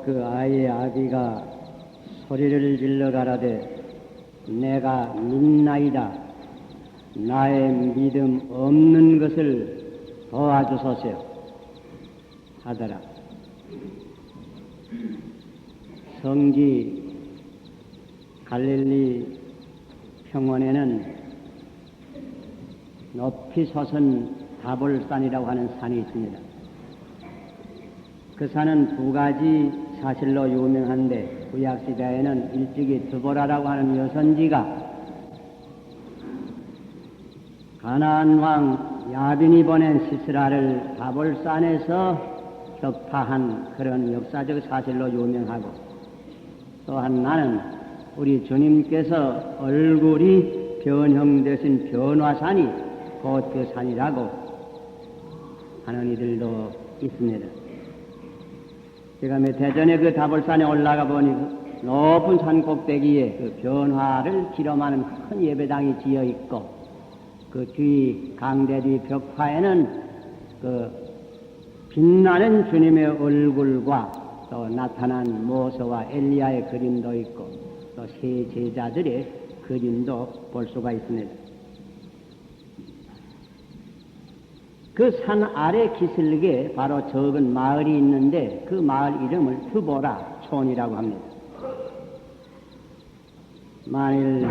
곧 그 아이의 아비가 소리를 질러 가라되 내가 믿나이다. 나의 믿음 없는 것을 도와주소서 하더라. 성지 갈릴리 평원에는 높이 솟은 다볼산이라고 하는 산이 있습니다. 그 산은 두 가지 사실로 유명한데 구약시대에는 일찍이 드보라라고 하는 여선지가 가나안 왕 야빈이 보낸 시스라를 다볼산에서 격파한 그런 역사적 사실로 유명하고, 또한 나는 우리 주님께서 얼굴이 변형되신 변화산이 곧 그 산이라고 하는 이들도 있습니다. 제가 몇 해 전에 그 다볼산에 올라가 보니 그 높은 산 꼭대기에 그 변화를 기념하는 큰 예배당이 지어 있고, 그 뒤 강대 뒤 벽화에는 그 빛나는 주님의 얼굴과 또 나타난 모세와 엘리야의 그림도 있고 또 세 제자들의 그림도 볼 수가 있습니다. 그 산 아래 기슭에 바로 적은 마을이 있는데 그 마을 이름을 드보라 촌이라고 합니다. 만일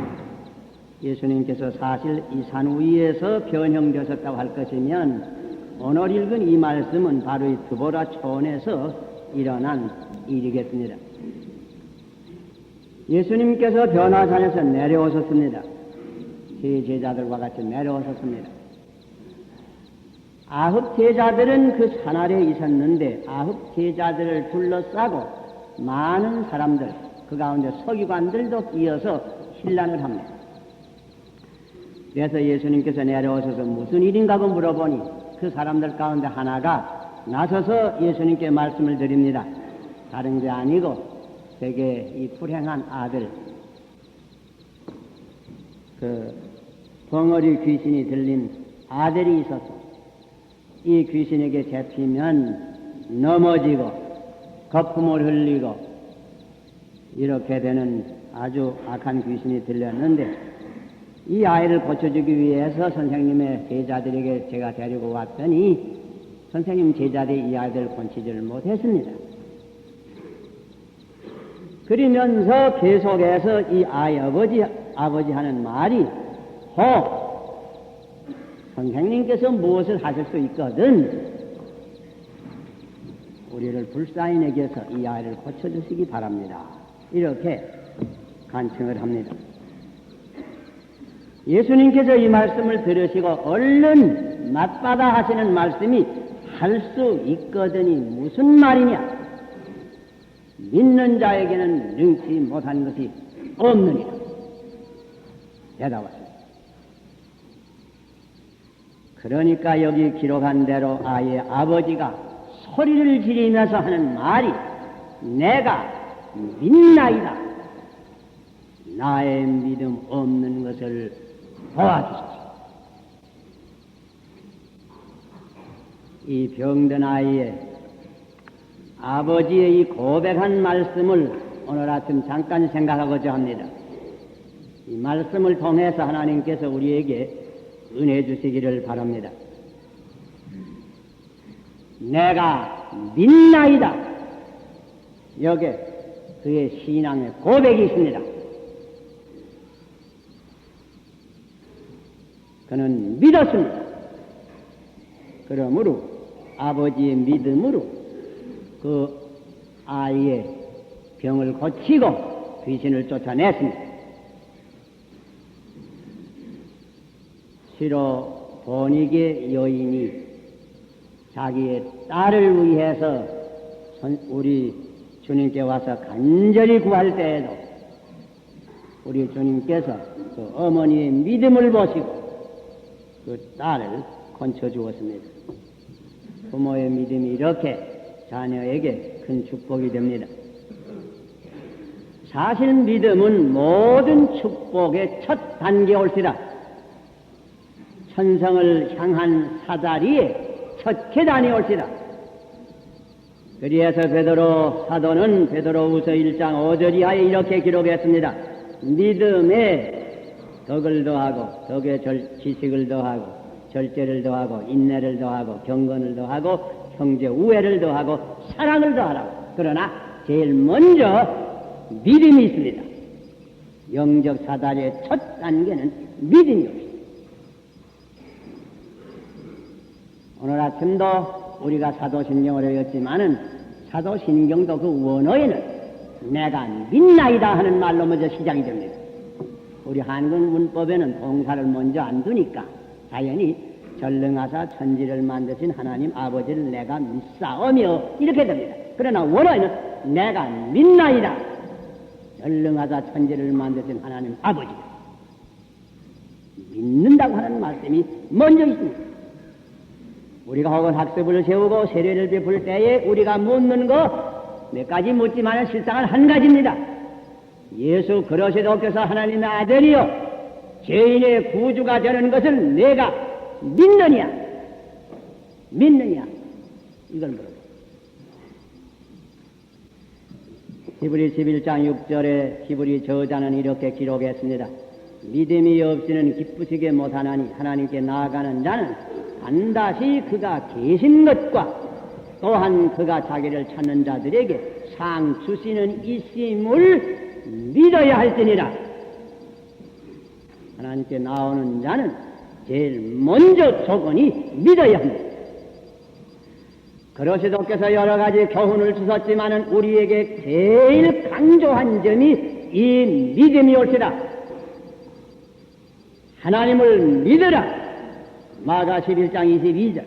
예수님께서 사실 이 산 위에서 변형되셨다고 할 것이면 오늘 읽은 이 말씀은 바로 이 드보라 촌에서 일어난 일이겠습니다. 예수님께서 변화산에서 내려오셨습니다. 세 제자들과 같이 내려오셨습니다. 9 제자들은 그 산 아래에 있었는데 9 제자들을 둘러싸고 많은 사람들, 그 가운데 서기관들도 끼어서 hil난을 합니다. 그래서 예수님께서 내려오셔서 무슨 일인가 고 물어보니 그 사람들 가운데 하나가 나서서 예수님께 말씀을 드립니다. 다른 게 아니고 제게 이 불행한 아들, 그 벙어리 귀신이 들린 아들이 있어서 이 귀신에게 잡히면 넘어지고 거품을 흘리고 이렇게 되는 아주 악한 귀신이 들렸는데 이 아이를 고쳐주기 위해서 선생님의 제자들에게 제가 데리고 왔더니 선생님 제자들이 이 아이를 고치지를 못했습니다. 그러면서 계속해서 이 아이 아버지 하는 말이 선생님께서 무엇을 하실 수 있거든 우리를 불쌍히 여겨서 이 아이를 고쳐주시기 바랍니다. 이렇게 간청을 합니다. 예수님께서 이 말씀을 들으시고 얼른 맞받아 하시는 말씀이 할 수 있거든이 무슨 말이냐? 믿는 자에게는 능치 못한 것이 없느니라. 대답하십니다. 그러니까 여기 기록한 대로 아이의 아버지가 소리를 지르면서 하는 말이 내가 믿나이다. 나의 믿음 없는 것을 도와주소서. 이 병든 아이의 아버지의 이 고백한 말씀을 오늘 아침 잠깐 생각하고자 합니다. 이 말씀을 통해서 하나님께서 우리에게 은혜 주시기를 바랍니다. 내가 믿나이다. 여기에 그의 신앙의 고백이 있습니다. 그는 믿었습니다. 그러므로 아버지의 믿음으로 그 아이의 병을 고치고 귀신을 쫓아냈습니다. 시로 본익의 여인이 자기의 딸을 위해서 우리 주님께 와서 간절히 구할 때에도 우리 주님께서 그 어머니의 믿음을 보시고 그 딸을 건쳐주었습니다. 부모의 믿음이 이렇게 자녀에게 큰 축복이 됩니다. 사실 믿음은 모든 축복의 첫 단계에 올시라. 천성을 향한 사다리에 첫 계단이 올시라. 그리해서 베드로 사도는 베드로후서 1장 5절이하에 이렇게 기록했습니다. 믿음에 덕을 더하고 덕에 지식을 더하고 절제를 더하고 인내를 더하고 경건을 더하고 형제 우애를 더하고 사랑을 더하라고. 그러나 제일 먼저 믿음이 있습니다. 영적 사다리의 첫 단계는 믿음이옵니다. 오늘 아침도 우리가 사도신경을 읽었지만은 사도신경도 그 원어에는 내가 믿나이다 하는 말로 먼저 시작이 됩니다. 우리 한국 문법에는 동사를 먼저 안 두니까 당연히 전능하사 천지를 만드신 하나님 아버지를 내가 믿사오며 이렇게 됩니다. 그러나 원어에는 내가 믿나이다. 전능하사 천지를 만드신 하나님 아버지 믿는다고 하는 말씀이 먼저 있습니다. 우리가 혹은 학습을 세우고 세례를 베풀 때에 우리가 묻는 거 몇 가지 묻지만 실상은 한 가지입니다. 예수 그리스도께서 하나님의 아들이요 죄인의 구주가 되는 것을 내가 믿느냐 이걸 물어요. 히브리 11장 6절에 히브리 저자는 이렇게 기록했습니다. 믿음이 없이는 기쁘시게 못하나니 하나님께 나아가는 자는 반드시 그가 계신 것과 또한 그가 자기를 찾는 자들에게 상 주시는 있음을 믿어야 할지니라. 하나님께 나오는 자는 제일 먼저 조건이 믿어야 합니다. 그리스도께서 여러 가지 교훈을 주셨지만은 우리에게 제일 강조한 점이 이 믿음이 옳시다. 하나님을 믿으라. 마가 11장 22절.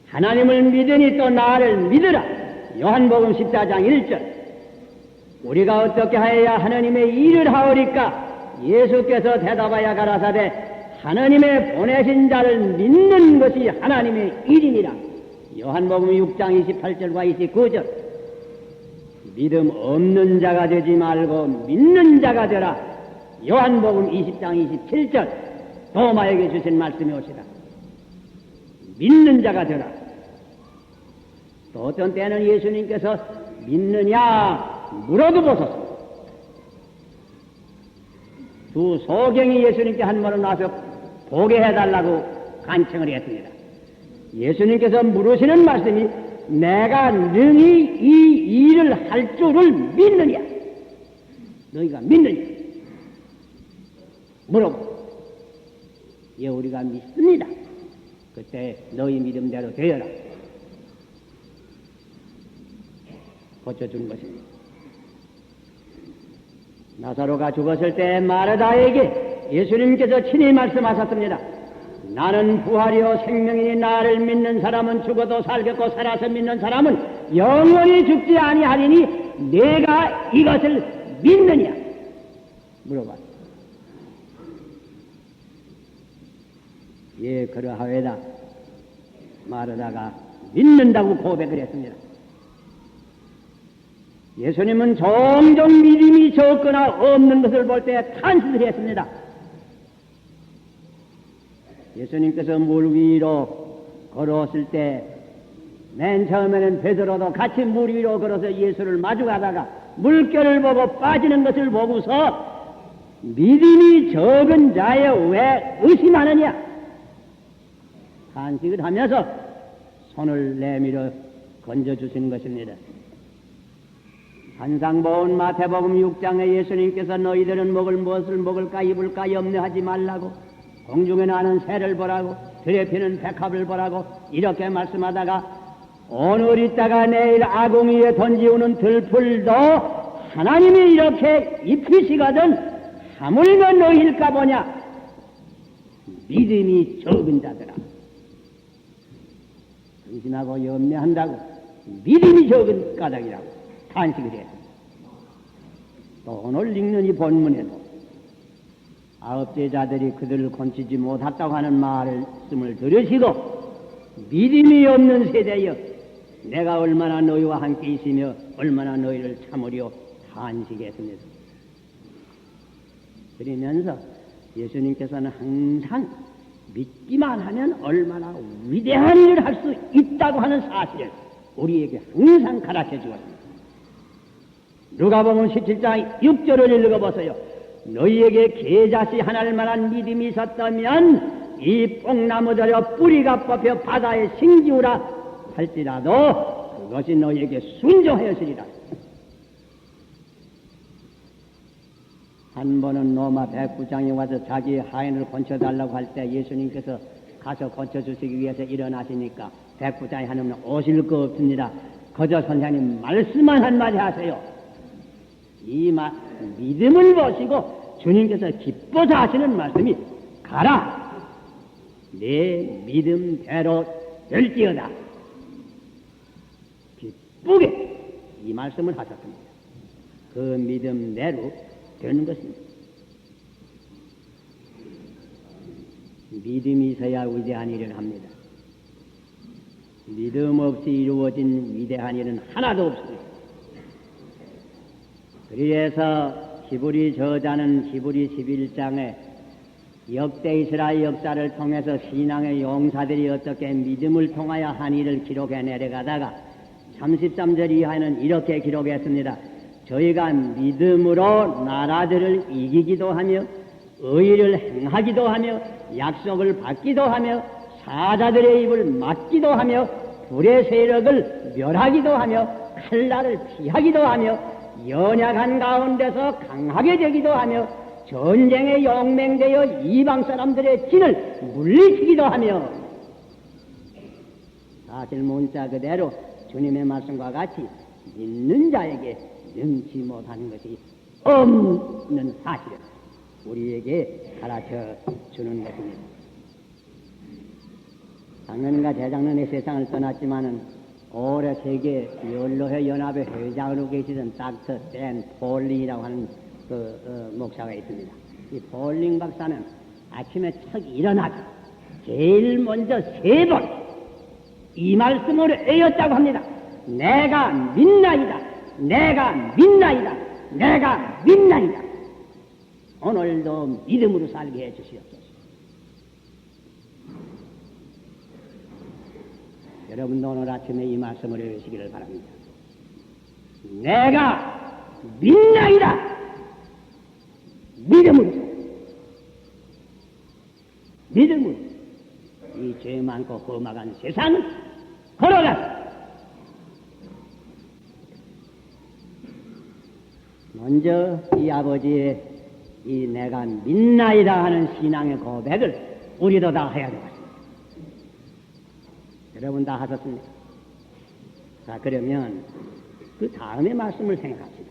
하나님을 믿으니 또 나를 믿으라. 요한복음 14장 1절. 우리가 어떻게 하여야 하나님의 일을 하오리까? 예수께서 대답하여 가라사대 하나님의 보내신 자를 믿는 것이 하나님의 일이니라. 요한복음 6장 28절과 29절. 믿음 없는 자가 되지 말고 믿는 자가 되라. 요한복음 20장 27절. 도마에게 주신 말씀이 오시다. 믿는 자가 되라. 또 어떤 때는 예수님께서 믿느냐 물어도 보소서. 두 소경이 예수님께 한 번은 와서 보게 해달라고 간청을 했습니다. 예수님께서 물으시는 말씀이 내가 능히 이 일을 할 줄을 믿느냐? 너희가 믿느냐? 물어보. 예, 우리가 믿습니다. 그때 너희 믿음대로 되어라. 고쳐준 것입니다. 나사로가 죽었을 때 마르다에게 예수님께서 친히 말씀하셨습니다. 나는 부활이요 생명이니 나를 믿는 사람은 죽어도 살겠고 살아서 믿는 사람은 영원히 죽지 아니하리니 내가 이것을 믿느냐? 물어봤다. 예, 그러하외다. 마르다가 믿는다고 고백을 했습니다. 예수님은 종종 믿음이 적거나 없는 것을 볼 때 탄식을 했습니다. 예수님께서 물 위로 걸어왔을 때 맨 처음에는 베드로도 같이 물 위로 걸어서 예수를 마주가다가 물결을 보고 빠지는 것을 보고서 믿음이 적은 자여 왜 의심하느냐? 탄식을 하면서 손을 내밀어 건져주신 것입니다. 항상 본 마태복음 6장에 예수님께서 너희들은 먹을 무엇을 먹을까 입을까 염려하지 말라고 공중에 나는 새를 보라고 들에 피는 백합을 보라고 이렇게 말씀하다가 오늘 있다가 내일 아궁이에 던지우는 들풀도 하나님이 이렇게 입히시거든 하물며 너희일까 보냐? 믿음이 적은 자들아. 의심하고 염려한다고 믿음이 적은 까닭이라고 탄식을 해요. 또 오늘 읽는 이 본문에도 아홉째 자들이 그들을 건치지 못했다고 하는 말씀을 들으시고 믿음이 없는 세대여 내가 얼마나 너희와 함께 있으며 얼마나 너희를 참으려 탄식했습니다. 그러면서 예수님께서는 항상 믿기만 하면 얼마나 위대한 일을 할 수 있다고 하는 사실을 우리에게 항상 가르쳐 주었습니다. 누가복음 17장 6절을 읽어보세요. 너희에게 계자씨 하나를 만한 믿음이 있었다면 이 뽕나무들여 뿌리가 뽑혀 바다에 심지우라 할지라도 그것이 너희에게 순종하였으리라. 한 번은 로마 백부장이 와서 자기 하인을 건쳐달라고 할 때 예수님께서 가서 건쳐주시기 위해서 일어나시니까 백부장이 하는 오실 거 없습니다. 거저 선생님 말씀만 한마디 하세요. 이 믿음을 보시고 주님께서 기뻐서 하시는 말씀이 가라 내 믿음대로 될지어다. 기쁘게 이 말씀을 하셨습니다. 그 믿음대로 되는 것입니다. 믿음이 있어야 위대한 일을 합니다. 믿음 없이 이루어진 위대한 일은 하나도 없습니다. 그래서 히브리 저자는 히브리 11장에 역대 이스라엘 역사를 통해서 신앙의 용사들이 어떻게 믿음을 통하여 한 일을 기록해 내려가다가 33절 이하에는 이렇게 기록했습니다. 저희가 믿음으로 나라들을 이기기도 하며 의를 행하기도 하며 약속을 받기도 하며 사자들의 입을 막기도 하며 불의 세력을 멸하기도 하며 칼날을 피하기도 하며 연약한 가운데서 강하게 되기도 하며 전쟁에 용맹되어 이방 사람들의 진을 물리치기도 하며 사실 문자 그대로 주님의 말씀과 같이 믿는 자에게 능치 못하는 것이 없는 사실을 우리에게 가르쳐 주는 것입니다. 장로님과 대장로의 세상을 떠났지만은 올해 세계 연로회 연합의 회장으로 계시던 닥터 댄 폴링이라고 하는 목사가 있습니다. 이 폴링 박사는 아침에 척 일어나서 제일 먼저 3번 이 말씀으로 애였다고 합니다. 내가 믿나이다. 내가 믿나이다. 내가 믿나이다. 오늘도 믿음으로 살게 해주시옵소서. 여러분도 오늘 아침에 이 말씀을 외우시기를 바랍니다. 내가 믿나이다. 믿음으로 이 죄 많고 험악한 세상을 걸어가서 먼저 이 아버지의 이 내가 믿나이다 하는 신앙의 고백을 우리도 다 해야 되겠습니다. 여러분 다 하셨습니까? 자, 그러면 그 다음의 말씀을 생각합시다.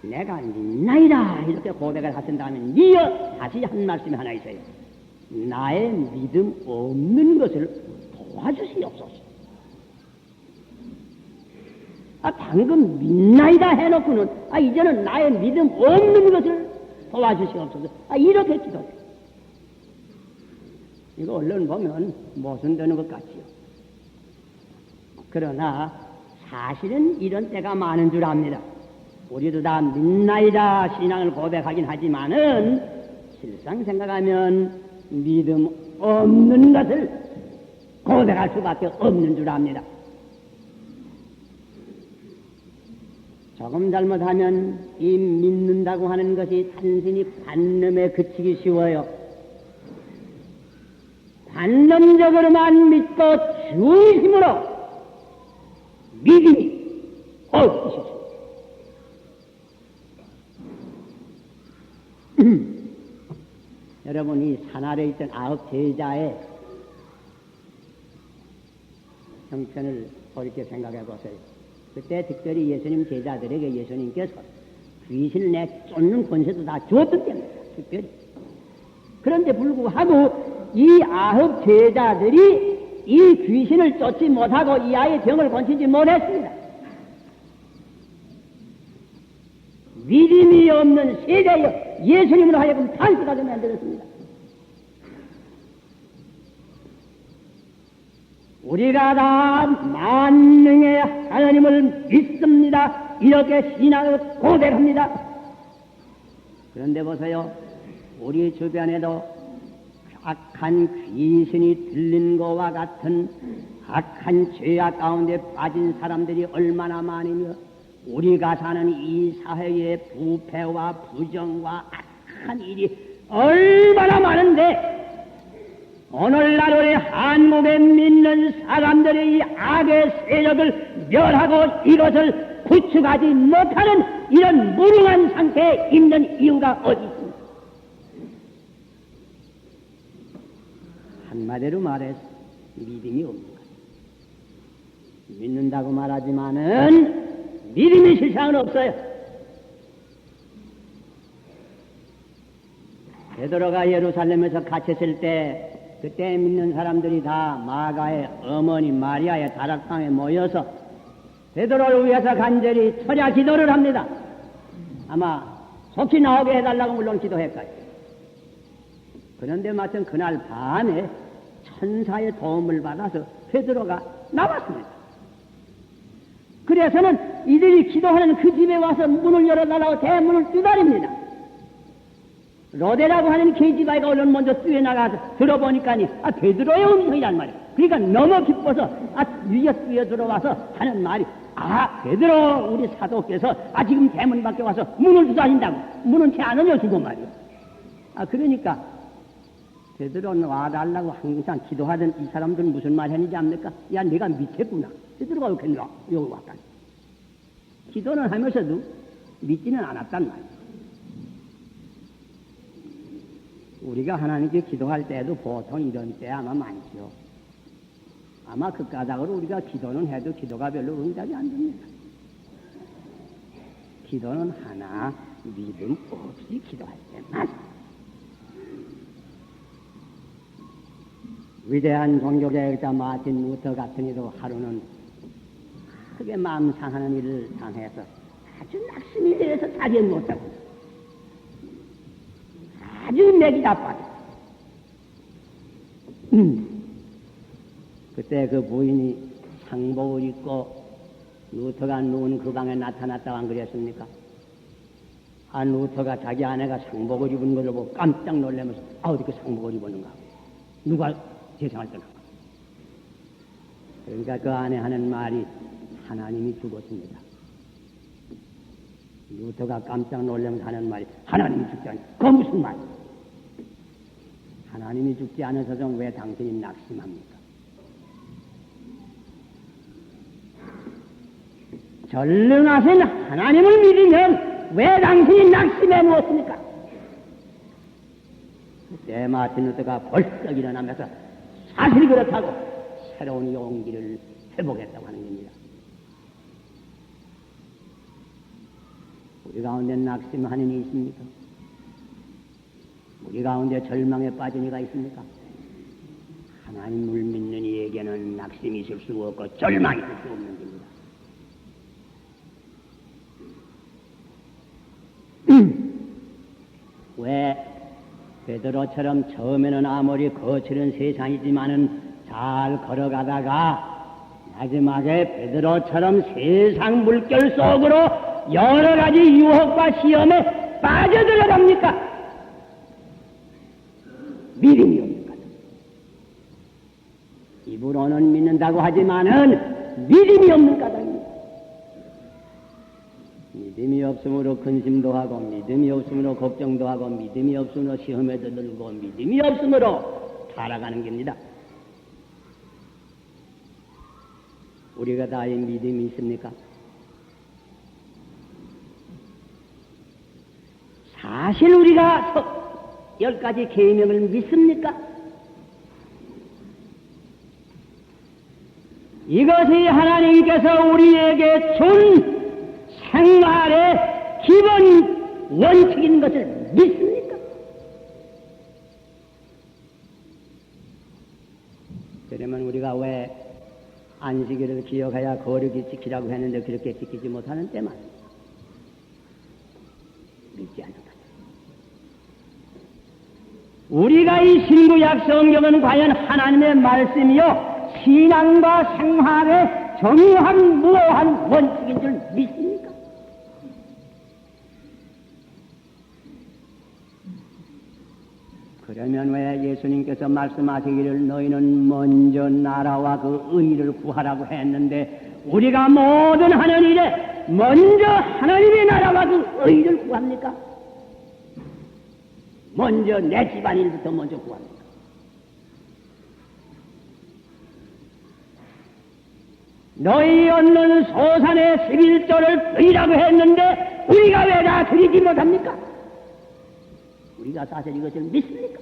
내가 믿나이다 이렇게 고백을 하신다면 이어 다시 한 말씀이 하나 있어요. 나의 믿음 없는 것을 도와주시옵소서. 방금 믿나이다 해놓고는 이제는 나의 믿음 없는 것을 도와주시옵소서. 이렇게 기도해요. 이거 언론 보면 모순되는 것 같지요. 그러나 사실은 이런 때가 많은 줄 압니다. 우리도 다 믿나이다 신앙을 고백하긴 하지만은 실상 생각하면 믿음 없는 것을 고백할 수밖에 없는 줄 압니다. 조금 잘못하면 이 믿는다고 하는 것이 단순히 관념에 그치기 쉬워요. 관념적으로만 믿고 중심으로 믿음이 없으시죠. 여러분이 산 아래 있던 9 제자의 형편을 이렇게 생각해 보세요. 그때 특별히 예수님 제자들에게 예수님께서 귀신을 내쫓는 권세도 다 주었던 때입니다. 특별히. 그런데 불구하고 이 9 제자들이 이 귀신을 쫓지 못하고 이 아이의 병을 고치지 못했습니다. 믿음이 없는 세대여 예수님으로 하여금 탄식하게 만들었습니다. 우리가 다 만능의 하나님을 믿습니다. 이렇게 신앙을 고백합니다. 그런데 보세요. 우리 주변에도 악한 귀신이 들린 것과 같은 악한 죄악 가운데 빠진 사람들이 얼마나 많으며 우리가 사는 이 사회의 부패와 부정과 악한 일이 얼마나 많은데 오늘날 우리 한국에 믿는 사람들의 이 악의 세력을 멸하고 이것을 구축하지 못하는 이런 무능한 상태에 있는 이유가 어디 있습니까? 한마디로 말해서 믿음이 없는 거예요. 믿는다고 말하지만은 믿음이 실상은 없어요. 베드로가 예루살렘에서 갇혔을 때 그때 믿는 사람들이 다 마가의 어머니 마리아의 다락방에 모여서 베드로를 위해서 간절히 철야 기도를 합니다. 아마 속히 나오게 해달라고 물론 기도했까지. 그런데 마침 그날 밤에 천사의 도움을 받아서 베드로가 나왔습니다. 그래서는 이들이 기도하는 그 집에 와서 문을 열어달라고 대문을 두드립니다. 로데라고 하는 계집아이가 얼른 먼저 뛰어나가서 들어보니까 베드로의 음성이란 말이에요. 그러니까 너무 기뻐서 위에 뛰어 들어와서 하는 말이 베드로 우리 사도께서 지금 대문 밖에 와서 문을 두드린다고. 문은 채 안 열어주고 말이에요. 그러니까 베드로는 와달라고 항상 기도하던 이 사람들은 무슨 말 했는지 압니까? 야, 내가 믿겠구나. 베드로가 여기 왔다. 기도는 하면서도 믿지는 않았단 말이에요. 우리가 하나님께 기도할 때도 보통 이런 때 아마 많죠. 아마 그 까닭으로 우리가 기도는 해도 기도가 별로 응답이 안 됩니다. 기도는 하나 믿음 없이 기도할 때만. 위대한 종교개혁자 마틴 루터 같은 이도 하루는 크게 마음 상하는 일을 당해서 아주 낙심이 되어서 자리에 누웠다고. 아주 맥이 나빠져. 그때 그 부인이 상복을 입고 루터가 누운 그 방에 나타났다고 안 그랬습니까? 루터가 자기 아내가 상복을 입은 것을 보고 깜짝 놀라면서 어떻게 상복을 입었는가? 누가 세상을 떠나가? 그러니까 그 아내 하는 말이 하나님이 죽었습니다. 루터가 깜짝 놀라면서 하는 말이 하나님이 죽지 않냐? 그 무슨 말? 하나님이 죽지 않아서 좀 왜 당신이 낙심합니까? 전능하신 하나님을 믿으면 왜 당신이 낙심해 무엇입니까? 그때 마틴 루터가 벌떡 일어나면서 사실 그렇다고 새로운 용기를 회복했다고 하는 겁니다. 우리 가운데 낙심하는 이가 있습니까? 우리 가운데 절망에 빠진 이가 있습니까? 하나님을 믿는 이에게는 낙심이 있을 수 없고 절망이 있을 수 없는 겁니다. 왜 베드로처럼 처음에는 아무리 거칠은 세상이지만은 잘 걸어가다가 마지막에 베드로처럼 세상 물결 속으로 여러 가지 유혹과 시험에 빠져들어갑니까? 믿음이 없는 거다. 입으로는 믿는다고 하지만은 믿음이 없는 까닭입니다. 믿음이 없으므로 근심도 하고, 믿음이 없으므로 걱정도 하고, 믿음이 없으므로 시험에도 들고, 믿음이 없으므로 살아가는 겁니다. 우리가 다 이 믿음이 있습니까? 사실 우리가 10가지 계명을 믿습니까? 이것이 하나님께서 우리에게 준 생활의 기본 원칙인 것을 믿습니까? 그러면 우리가 왜 안식일을 기억해야 거룩히 지키라고 했는데 그렇게 지키지 못하는 때만 믿지 않는 것. 우리가 이 신구약 성경은 과연 하나님의 말씀이요 신앙과 생활의 정유한 무오한 원칙인 줄 믿습니까? 그러면 왜 예수님께서 말씀하시기를 너희는 먼저 나라와 그 의를 구하라고 했는데 우리가 모든 하는 일에 먼저 하나님의 나라와 그 의를 구합니까? 먼저 내 집안일부터 먼저 구합니까? 너희 얻는 소산의 11조를 드리라고 했는데 우리가 왜 다 드리지 못합니까? 우리가 사실 이것을 믿습니까?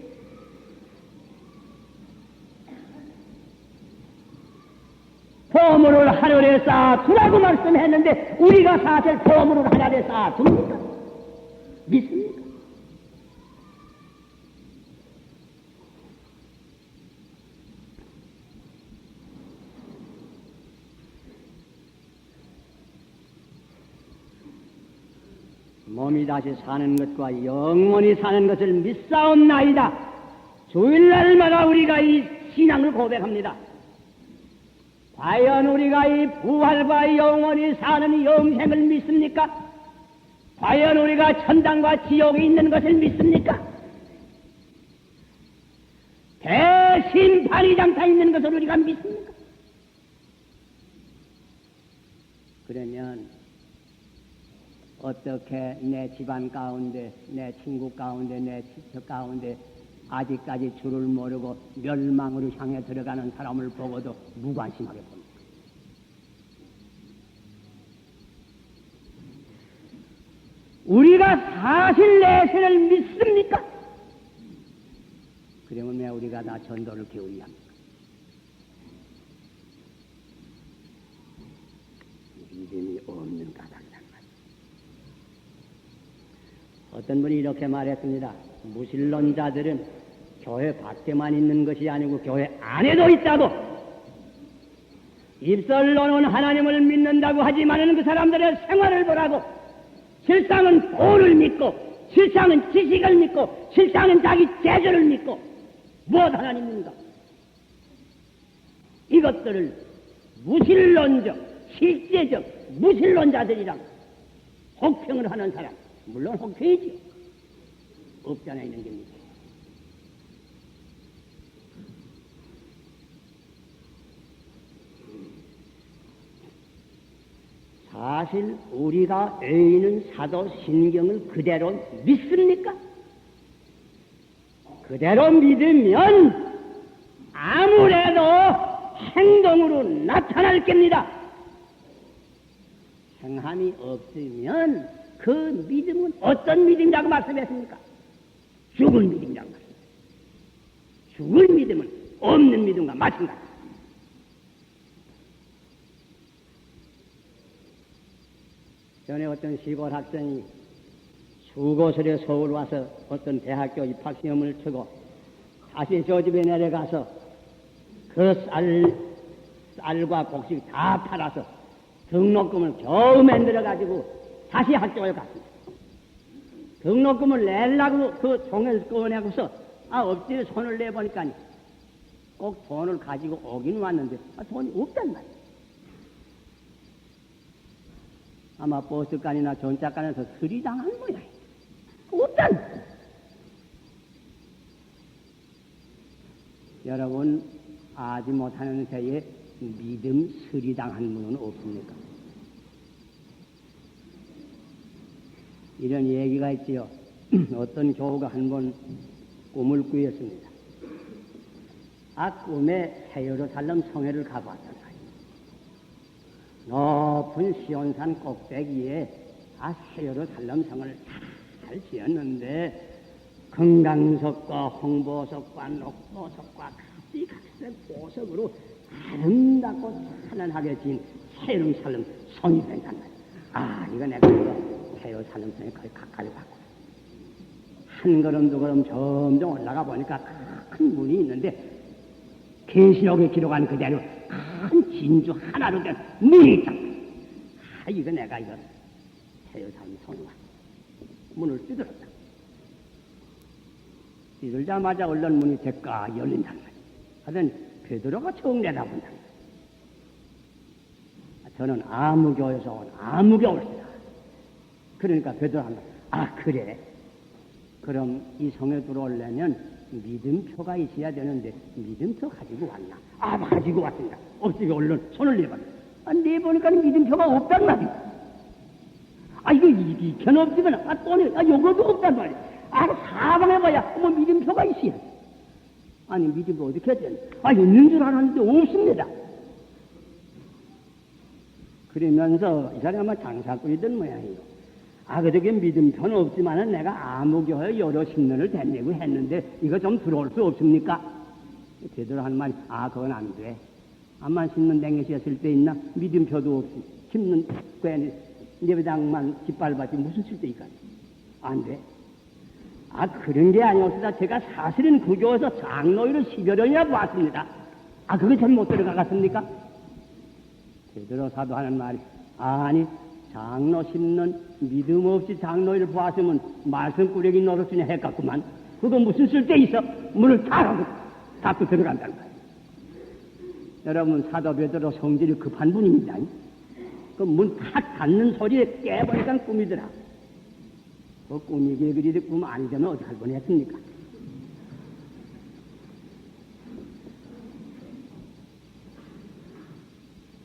보물을 하늘에 쌓아두라고 말씀했는데 우리가 사실 보물을 하늘에 쌓아둡니까? 믿습니까? 몸이 다시 사는 것과 영원히 사는 것을 믿사옵나이다. 주일날마다 우리가 이 신앙을 고백합니다. 과연 우리가 이 부활과 영원히 사는 영생을 믿습니까? 과연 우리가 천당과 지옥에 있는 것을 믿습니까? 대심판이 장차 있는 것을 우리가 믿습니까? 그러면 어떻게 내 집안 가운데, 내 친구 가운데, 내 친척 가운데 아직까지 주를 모르고 멸망으로 향해 들어가는 사람을 보고도 무관심하게 봅니다. 우리가 사실 내세를 믿습니까? 그러면 왜 우리가 다 전도를 기울여야 합니까? 믿음이 없는 까닭이란 말이에요. 어떤 분이 이렇게 말했습니다. 무신론자들은 교회 밖에만 있는 것이 아니고 교회 안에도 있다고. 입설로는 하나님을 믿는다고 하지만은 그 사람들의 생활을 보라고. 실상은 돈을 믿고, 실상은 지식을 믿고, 실상은 자기 재주를 믿고, 무엇 하나님입니까? 이것들을 무신론적, 실제적 무신론자들이랑 혹평을 하는 사람, 물론 혹평이지요. 없잖아 있는 겁니다. 사실 우리가 외이는 사도 신경을 그대로 믿습니까? 그대로 믿으면 아무래도 행동으로 나타날 겁니다. 행함이 없으면 그 믿음은 어떤 믿음이라고 말씀했습니까? 죽을 믿음이라고 말씀했습니다. 죽을 믿음은 없는 믿음과 마찬가지입니다. 전에 어떤 시골 학생이 수고설에 서울 와서 어떤 대학교 입학시험을 치고 다시 저 집에 내려가서 그 쌀과 곡식 다 팔아서 등록금을 겨우 만들어가지고 다시 학교에 갔습니다. 등록금을 내려고 그 종을 꺼내고서 엎드려 손을 내보니까 꼭 돈을 가지고 오긴 왔는데 돈이 없단 말이에요. 아마 버스간이나 전차간에서 수리당한 모양이에요. 없단. 여러분 아지 못하는 새에 믿음 수리당한 분은 없습니까? 이런 얘기가 있지요. 어떤 교우가 한 번 꿈을 꾸었습니다. 꿈에 예루살렘 성회를 가봤다. 높은 시온산 꼭대기에 예루살렘 성을 잘 지었는데 금강석과 홍보석과 녹보석과 각색 보석으로 아름답고 찬란하게 지은 예루살렘 성이 된단 말이야. 이거 내가 예루살렘 성에 거의 가까이 봤고 한 걸음 두 걸음 점점 올라가 보니까 큰 문이 있는데 계시록에 기록한 그대로 큰 진주 하나로 된 문이 있다. 이거 내가 이거 예루살렘 성과 문을 뜯었다. 뜯을자마자 얼른 문이 대까 열린단 말이야. 하여튼 베드로가 처음 내다본다. 저는 아무교에서 온 아무교올시다. 그러니까 베드로가 그래. 그럼 이 성에 들어오려면 믿음표가 있어야 되는데 믿음표 가지고 왔나? 아, 가지고 왔습니다. 없으면 얼른 손을 내봐. 아, 내보니까 믿음표가 없단 말이야. 아, 이거 이편없지거나, 아, 또 요거도 없단 말이야. 아, 사방해봐야 뭐 믿음표가 있어야. 아니, 믿음표 어떻게 해야 되나? 아, 있는 줄 알았는데 없습니다. 그러면서 이 사람이 아마 장사꾼이던 모양이에요. 아, 그저께 믿음표는 없지만은 내가 아무교회 여러 10년을 다니고 했는데 이거 좀 들어올 수 없습니까? 제대로 하는 말이, 아, 그건 안 돼. 암만 10년 댕기셨을 때 있나? 믿음표도 없이 10년 괜히 예배당만 깃발받지 무슨 쓸데있까? 안 돼. 아, 그런 게 아니었습니다. 제가 사실은 그 교회에서 장로일을 10여 년이나 보았습니다. 아, 그게 전 못 들어가겠습니까? 제대로 사도하는 말이, 아니, 장로 10년 믿음 없이 장로일을 보았으면 말씀 꾸러기 노릇이냐 했겠구만. 그거 무슨 쓸데 있어? 문을 닫고 들어간다는 거예요. 여러분, 사도 베드로 성질이 급한 분입니다. 그 문 탁 닫는 소리에 깨보니까 꿈이더라. 그 꿈이길 그리도 꿈 아니되면 어디 할 뻔했습니까?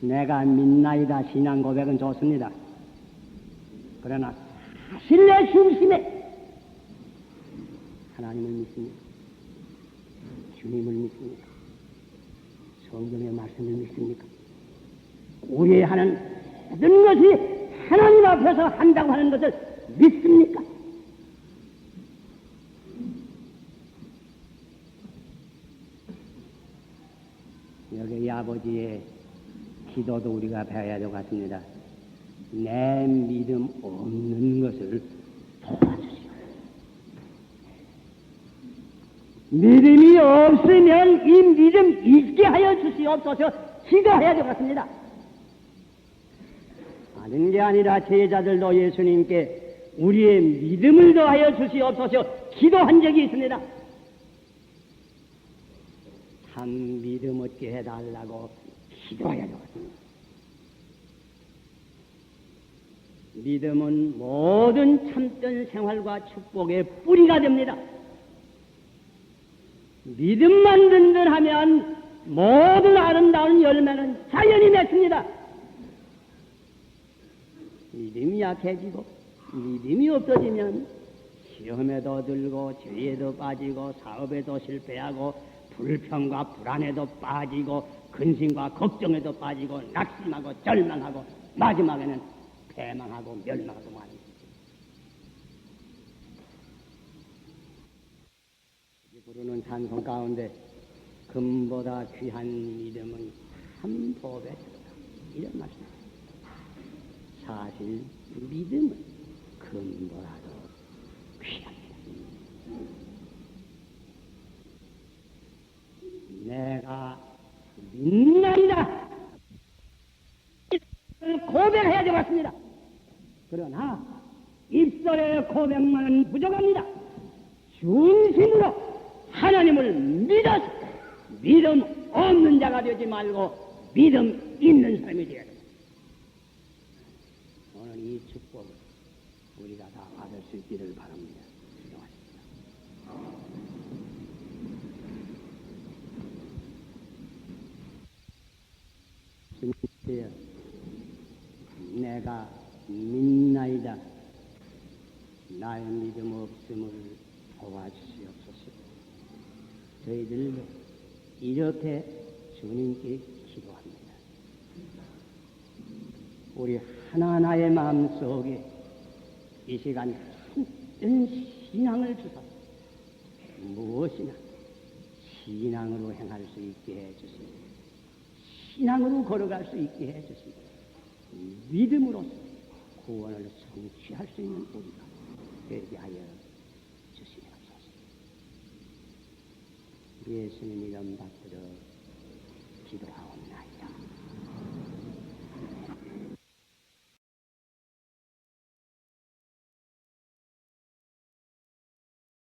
내가 믿나이다 신앙 고백은 좋습니다. 그러나 사실 내 중심에 하나님을 믿습니다. 주님을 믿습니까? 성경의 말씀을 믿습니까? 우리의 하는 모든 것이 하나님 앞에서 한다고 하는 것을 믿습니까? 여기 아버지의 기도도 우리가 배워야 될 것 같습니다. 내 믿음 없는 것을 도와주시오. 믿음이 없으면 이 믿음 있게 하여 주시옵소서 기도해야 될 것 같습니다. 다른 게 아니라 제자들도 예수님께 우리의 믿음을 더하여 주시옵소서 기도한 적이 있습니다. 참 믿음 얻게 해달라고 기도해야 되겠습니다. 믿음은 모든 참된 생활과 축복의 뿌리가 됩니다. 믿음만 든든하면 모든 아름다운 열매는 자연히 맺습니다. 믿음이 약해지고 믿음이 없어지면 시험에도 들고 죄에도 빠지고 사업에도 실패하고 불평과 불안에도 빠지고 근심과 걱정에도 빠지고 낙심하고 절망하고 마지막에는 패망하고 멸망하고 말입니다. 부르는 찬송 가운데 금보다 귀한 믿음은 한 법에 들어가 이런 말씀입니다. 사실 믿음은 금보다도 귀합니다. 내가 믿나이다 고백해야 되겠습니다. 그러나 입술의 고백만은 부족합니다. 중심으로 하나님을 믿어서 믿음 없는 자가 되지 말고 믿음 있는 사람이 되어야 됩니다. 오늘 이 축복을 우리가 다 받을 수 있기를 바랍니다. 기도하십시오. 주님께여 내가 믿나이다. 나의 믿음 없음을 도와주시옵소서. 저희들도 이렇게 주님께 기도합니다. 우리 하나하나의 마음속에 이 시간 참된 신앙을 주사 무엇이나 신앙으로 행할 수 있게 해주시고 신앙으로 걸어갈 수 있게 해주시고 믿음으로써 구원을 성취할 수 있는 우리가 되게 하여 주시옵소서. 예수님 이름 받들어